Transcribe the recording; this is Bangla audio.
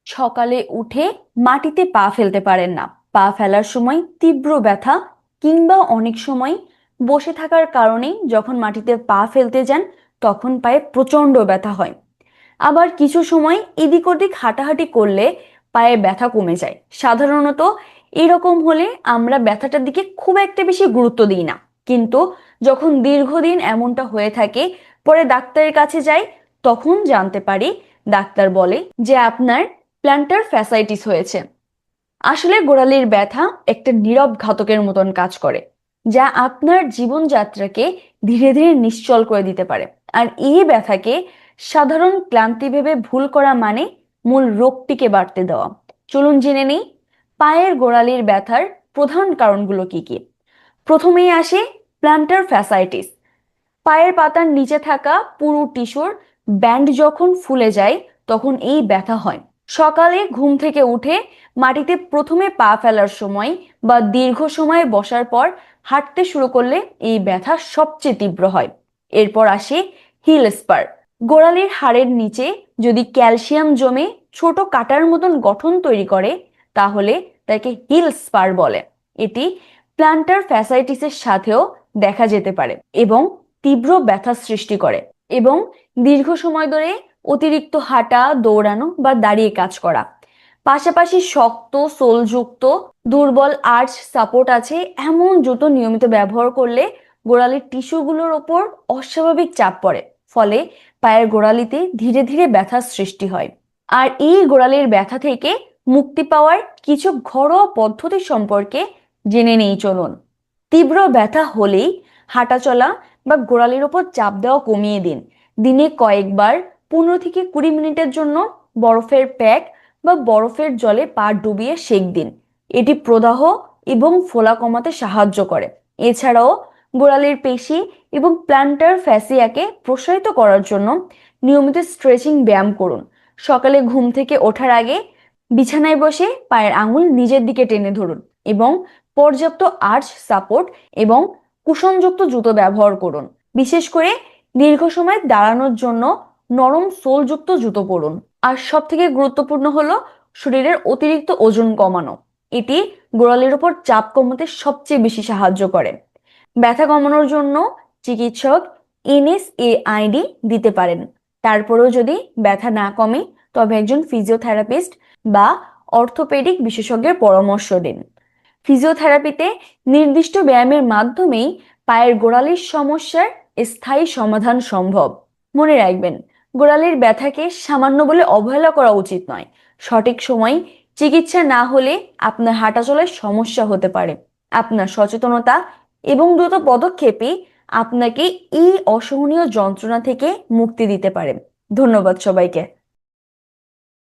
সকালে উঠে মাটিতে পা ফেলতে পারেন না, পা ফেলার সময় তীব্র ব্যথা, কিংবা অনেক সময় বসে থাকার কারণে যখন মাটিতে পা ফেলতে যান তখন পায়ে প্রচন্ড ব্যথা হয়। আবার কিছু সময় এদিক ওদিক হাঁটাহাঁটি করলে পায়ে ব্যথা কমে যায়। সাধারণত এরকম হলে আমরা ব্যথাটার দিকে খুব একটা বেশি গুরুত্ব দিই না, কিন্তু যখন দীর্ঘদিন এমনটা হয়ে থাকে পরে ডাক্তারের কাছে যাই, তখন জানতে পারি, ডাক্তার বলে যে আপনার প্ল্যান্টার ফ্যাসাইটিস হয়েছে। আসলে গোড়ালির ব্যথা একটা নীরব ঘাতকের মতন কাজ করে, যা আপনার জীবনযাত্রাকে ধীরে ধীরে নিশ্চল করে দিতে পারে। আর এই ব্যথাকে সাধারণ ক্লান্তি ভেবে ভুল করা মানে মূল রোগটিকে বাড়তে দেওয়া। চলুন জেনে নেই পায়ের গোড়ালির ব্যথার প্রধান কারণগুলো কি কি। প্রথমেই আসে প্ল্যান্টার ফ্যাসাইটিস। পায়ের পাতার নিচে থাকা পুরু টিস্যুর ব্যান্ড যখন ফুলে যায় তখন এই ব্যথা হয়। সকালে ঘুম থেকে উঠে মাটিতে প্রথমে পা ফেলার সময় বা দীর্ঘ সময় বসার পর হাঁটতে শুরু করলে এই ব্যথা সবচেয়ে তীব্র হয়। এরপর আসে হিল স্পার। গোড়ালির হাড়ের নিচে যদি ক্যালসিয়াম জমে ছোট কাটার মতন গঠন তৈরি করে তাহলে তাকে হিল স্পার বলে। এটি প্ল্যান্টার ফ্যাসাইটিসের সাথেও দেখা যেতে পারে এবং তীব্র ব্যথা সৃষ্টি করে। এবং দীর্ঘ সময় ধরে অতিরিক্ত হাঁটা, দৌড়ানো বা দাঁড়িয়ে কাজ করা, পাশাপাশি শক্ত সোলযুক্ত দুর্বল আর্চ সাপোর্ট আছে এমন জুতো নিয়মিত ব্যবহার করলে গোড়ালির টিস্যুগুলোর ওপর অস্বাভাবিক চাপ পড়ে, ফলে পায়ের গোড়ালিতে ধীরে ধীরে ব্যথার সৃষ্টি হয়। আর এই গোড়ালির ব্যথা থেকে মুক্তি পাওয়ার কিছু ঘরোয়া পদ্ধতি সম্পর্কে জেনে নেই চলুন। তীব্র ব্যথা হলেই হাঁটাচলা বা গোড়ালির ওপর চাপ দেওয়া কমিয়ে দিন। দিনে কয়েকবার 15 থেকে 20 মিনিটের জন্য বরফের প্যাক বা বরফের জলে পা ডুবিয়ে সেক দিন। এটি প্রদাহ এবং ফোলা কমাতে সাহায্য করে। এছাড়াও গোড়ালির পেশি এবং প্ল্যান্টার ফ্যাসিয়াকে প্রসারিত করার জন্য নিয়মিত স্ট্রেচিং ব্যায়াম করুন। সকালে ঘুম থেকে ওঠার আগে বিছানায় বসে পায়ের আঙুল নিজের দিকে টেনে ধরুন এবং পর্যাপ্ত আর্চ সাপোর্ট এবং কুশনযুক্ত জুতো ব্যবহার করুন। বিশেষ করে দীর্ঘ সময় দাঁড়ানোর জন্য নরম সোলযুক্ত জুতো পরুন। আর সব থেকে গুরুত্বপূর্ণ হলো শরীরের অতিরিক্ত ওজন কমানো। এটি গোড়ালির উপর চাপ কমাতে সবচেয়ে বেশি সাহায্য করে। ব্যথা কমানোর জন্য চিকিৎসক এনএসএআইডি দিতে পারেন। তারপরেও যদি ব্যথা না কমে তবে একজন ফিজিওথেরাপিস্ট বা অর্থোপেডিক বিশেষজ্ঞের পরামর্শ নিন। ফিজিওথেরাপিতে নির্দিষ্ট ব্যায়ামের মাধ্যমেই পায়ের গোড়ালির সমস্যার স্থায়ী সমাধান সম্ভব। মনে রাখবেন, গোড়ালির ব্যথাকে সামান্য বলে অবহেলা করা উচিত নয়। সঠিক সময় চিকিৎসা না হলে আপনার হাঁটাচলায় সমস্যা হতে পারে। আপনার সচেতনতা এবং দ্রুত পদক্ষেপই আপনাকে এই অসহনীয় যন্ত্রণা থেকে মুক্তি দিতে পারে। ধন্যবাদ সবাইকে।